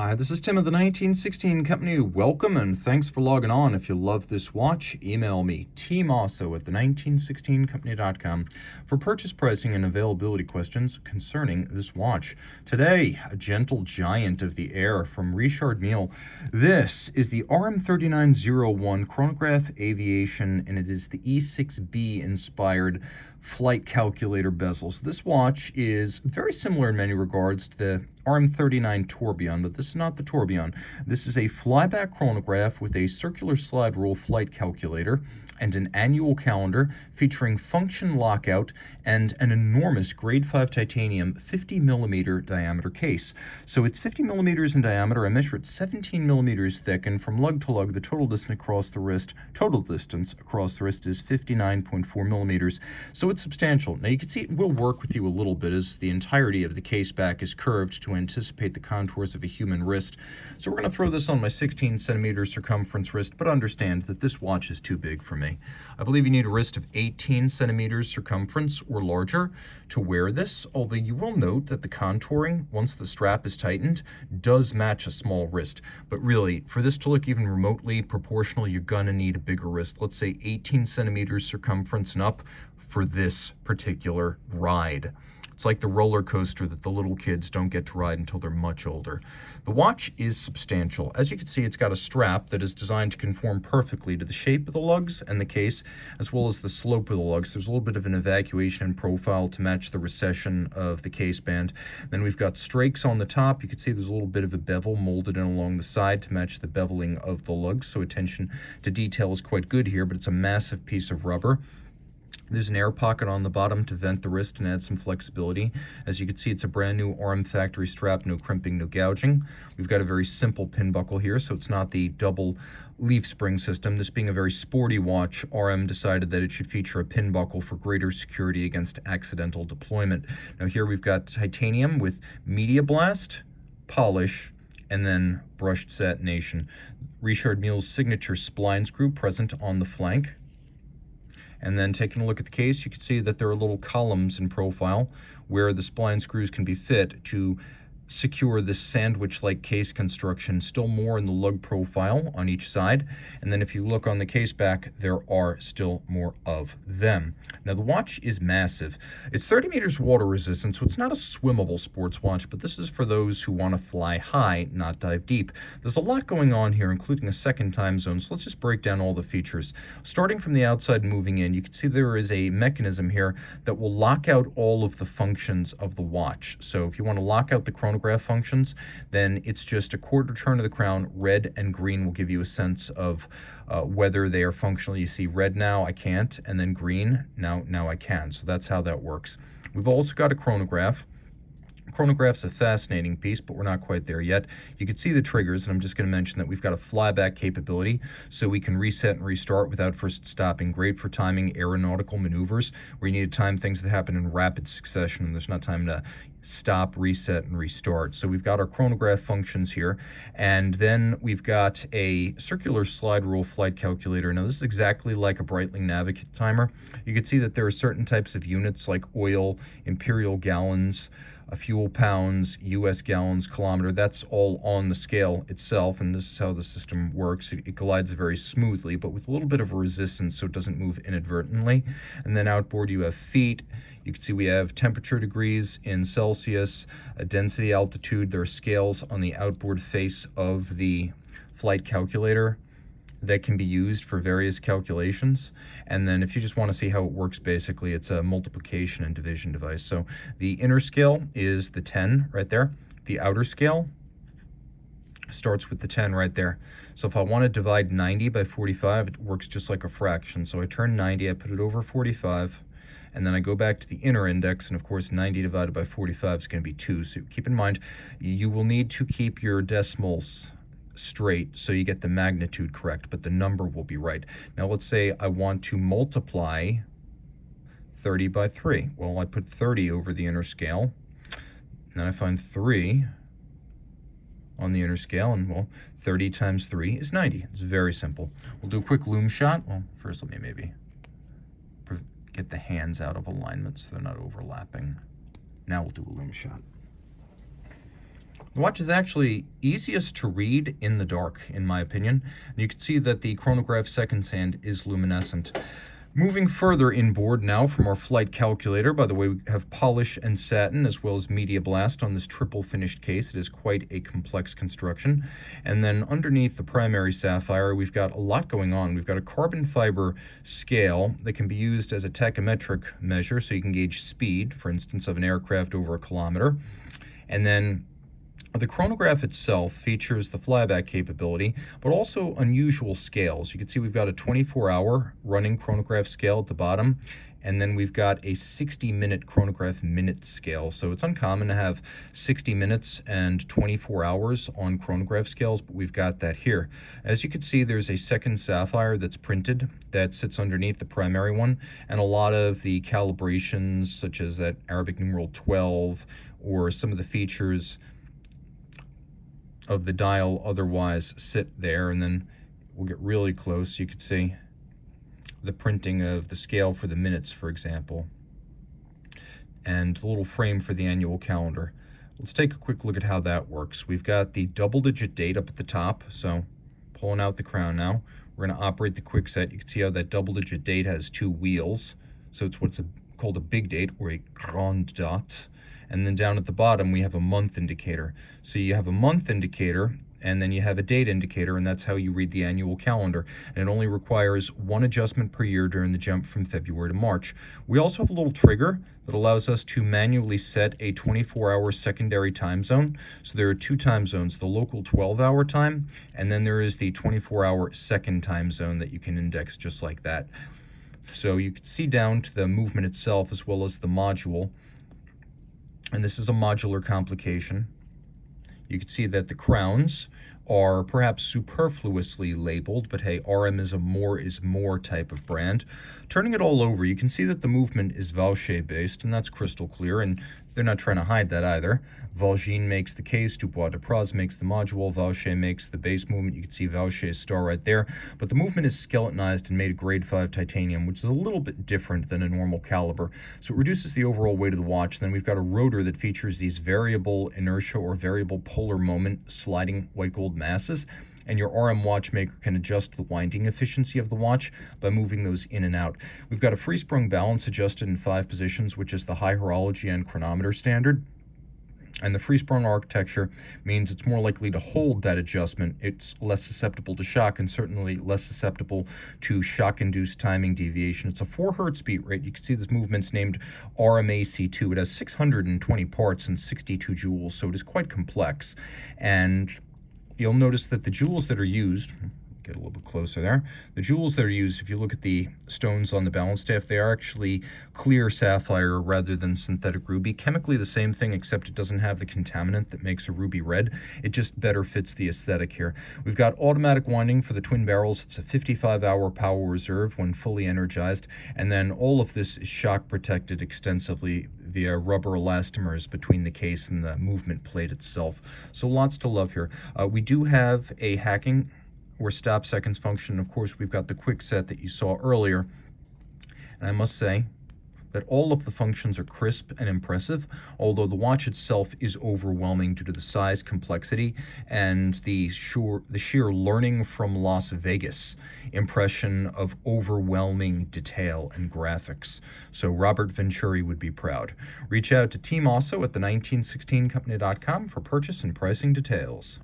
Hi, this is Tim of the 1916 Company. Welcome and thanks for logging on. If you love this watch, email me, Team Mosso at the1916company.com for purchase pricing and availability questions concerning this watch. Today, a gentle giant of the air from Richard Mille. This is the RM39-01 Chronograph Aviation, and it is the E6B inspired flight calculator bezels. This watch is very similar in many regards to the RM39 Tourbillon, but this is not the Tourbillon. This is a flyback chronograph with a circular slide rule flight calculator and an annual calendar featuring function lockout and an enormous grade 5 titanium 50 millimeter diameter case. So it's 50 millimeters in diameter. I measure it 17 millimeters thick, and from lug to lug, the total distance across the wrist is 59.4 millimeters. So it's substantial. Now you can see it will work with you a little bit as the entirety of the case back is curved to anticipate the contours of a human wrist. So we're going to throw this on my 16 centimeter circumference wrist, but understand that this watch is too big for me. I believe you need a wrist of 18 centimeters circumference or larger to wear this, although you will note that the contouring, once the strap is tightened, does match a small wrist. But really, for this to look even remotely proportional, you're going to need a bigger wrist. Let's say 18 centimeters circumference and up for this particular ride. It's like the roller coaster that the little kids don't get to ride until they're much older. The watch is substantial. As you can see, it's got a strap that is designed to conform perfectly to the shape of the lugs and the case, as well as the slope of the lugs. There's a little bit of an evacuation profile to match the recession of the case band. Then we've got strakes on the top. You can see there's a little bit of a bevel molded in along the side to match the beveling of the lugs, so attention to detail is quite good here, but it's a massive piece of rubber. There's an air pocket on the bottom to vent the wrist and add some flexibility. As you can see, it's a brand new RM factory strap, no crimping, no gouging. We've got a very simple pin buckle here, so it's not the double leaf spring system. This being a very sporty watch, RM decided that it should feature a pin buckle for greater security against accidental deployment. Now here we've got titanium with media blast, polish, and then brushed satination. Richard Mille's signature spline screw present on the flank. And then taking a look at the case, you can see that there are little columns in profile where the spline screws can be fit to secure this sandwich-like case construction, still more in the lug profile on each side. And then if you look on the case back, there are still more of them. Now the watch is massive. It's 30 meters water resistant, so it's not a swimmable sports watch, but this is for those who want to fly high, not dive deep. There's a lot going on here, including a second time zone, so let's just break down all the features. Starting from the outside and moving in, you can see there is a mechanism here that will lock out all of the functions of the watch. So if you want to lock out the chronograph functions, then it's just a quarter turn of the crown. Red and green will give you a sense of whether they are functional. You see red now, I can't, and then green, now I can. So that's how that works. We've also got a chronograph. Chronograph's a fascinating piece, but we're not quite there yet. You can see the triggers, and I'm just going to mention that we've got a flyback capability, so we can reset and restart without first stopping. Great for timing aeronautical maneuvers, where you need to time things that happen in rapid succession, and there's not time to stop, reset, and restart. So we've got our chronograph functions here, and then we've got a circular slide rule flight calculator. Now this is exactly like a Breitling Navic timer. You can see that there are certain types of units like oil, imperial gallons, fuel pounds, US gallons, kilometer. That's all on the scale itself, and this is how the system works. It glides very smoothly, but with a little bit of a resistance so it doesn't move inadvertently. And then outboard you have feet. You can see we have temperature degrees in Celsius, a density altitude. There are scales on the outboard face of the flight calculator that can be used for various calculations. And then if you just want to see how it works, basically it's a multiplication and division device. So the inner scale is the 10 right there. The outer scale starts with the 10 right there. So if I want to divide 90 by 45, it works just like a fraction. So I turn 90, I put it over 45, and then I go back to the inner index, and of course 90 divided by 45 is going to be 2. So keep in mind, you will need to keep your decimals straight so you get the magnitude correct, but the number will be right. Now let's say I want to multiply 30 by 3. Well, I put 30 over the inner scale, and then I find 3 on the inner scale, and well, 30 times 3 is 90. It's very simple. We'll do a quick loom shot. Well, first let me maybe get the hands out of alignment so they're not overlapping. Now we'll do a loom shot. The watch is actually easiest to read in the dark, in my opinion. And you can see that the chronograph seconds hand is luminescent. Moving further inboard now from our flight calculator. By the way, we have polish and satin as well as media blast on this triple finished case. It is quite a complex construction. And then underneath the primary sapphire, we've got a lot going on. We've got a carbon fiber scale that can be used as a tachometric measure, so you can gauge speed, for instance, of an aircraft over a kilometer. And then the chronograph itself features the flyback capability, but also unusual scales. You can see we've got a 24-hour running chronograph scale at the bottom, and then we've got a 60-minute chronograph minute scale. So it's uncommon to have 60 minutes and 24 hours on chronograph scales, but we've got that here. As you can see, there's a second sapphire that's printed that sits underneath the primary one, and a lot of the calibrations, such as that Arabic numeral 12, or some of the features of the dial otherwise sit there. And then we'll get really close. You could see the printing of the scale for the minutes, for example, and the little frame for the annual calendar. Let's take a quick look at how that works. We've got the double-digit date up at the top, so pulling out the crown now. We're going to operate the quick set. You can see how that double-digit date has two wheels, so it's what's called a big date, or a grand date. And then down at the bottom, we have a month indicator. So you have a month indicator, and then you have a date indicator, and that's how you read the annual calendar. And it only requires one adjustment per year during the jump from February to March. We also have a little trigger that allows us to manually set a 24-hour secondary time zone. So there are two time zones, the local 12-hour time, and then there is the 24-hour second time zone that you can index just like that. So you can see down to the movement itself as well as the module. And this is a modular complication. You can see that the crowns are perhaps superfluously labeled, but hey, RM is a more is more type of brand. Turning it all over, you can see that the movement is Vaucher based, and that's crystal clear, and they're not trying to hide that either. Valgine makes the case, Dubois de Praz makes the module, Vaucher makes the base movement. You can see Vaucher's star right there, but the movement is skeletonized and made of grade 5 titanium, which is a little bit different than a normal caliber. So it reduces the overall weight of the watch. And then we've got a rotor that features these variable inertia or variable polar moment sliding white gold masses. And your RM watchmaker can adjust the winding efficiency of the watch by moving those in and out. We've got a free-sprung balance adjusted in 5 positions, which is the high horology and chronometer standard. And the free-sprung architecture means it's more likely to hold that adjustment. It's less susceptible to shock and certainly less susceptible to shock-induced timing deviation. It's a 4 hertz beat rate. You can see this movement's named RMAC2. It has 620 parts and 62 joules, so it is quite complex. And you'll notice that the joules that are used, get a little bit closer there, the joules that are used, if you look at the stones on the balance staff, they are actually clear sapphire rather than synthetic ruby. Chemically the same thing, except it doesn't have the contaminant that makes a ruby red. It just better fits the aesthetic here. We've got automatic winding for the twin barrels. It's a 55-hour power reserve when fully energized, and then all of this is shock protected extensively via rubber elastomers between the case and the movement plate itself. So lots to love here. We do have a hacking or stop seconds function. Of course, we've got the quick set that you saw earlier. And I must say that all of the functions are crisp and impressive, although the watch itself is overwhelming due to the size, complexity, and the sheer learning from Las Vegas impression of overwhelming detail and graphics. So Robert Venturi would be proud. Reach out to Team Mosso at the 1916company.com for purchase and pricing details.